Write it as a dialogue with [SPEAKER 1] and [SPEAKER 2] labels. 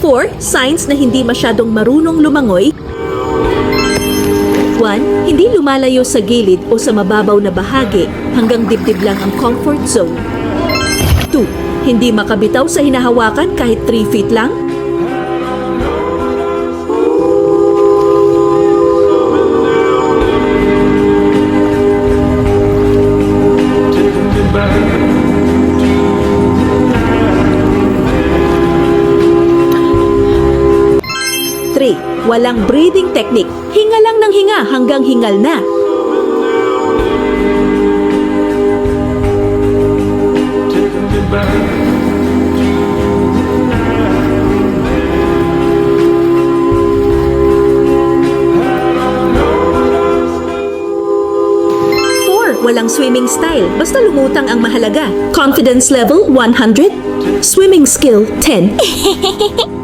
[SPEAKER 1] 4. Signs na hindi masyadong marunong lumangoy. 1. Hindi lumalayo sa gilid o sa mababaw na bahagi hanggang dibdib lang ang comfort zone. 2. Hindi makabitaw sa hinahawakan kahit 3 feet lang. 3. Walang breathing technique. Hinga lang ng hinga hanggang hingal na. Walang swimming style, basta lumutang ang mahalaga. Confidence level 100, swimming skill 10.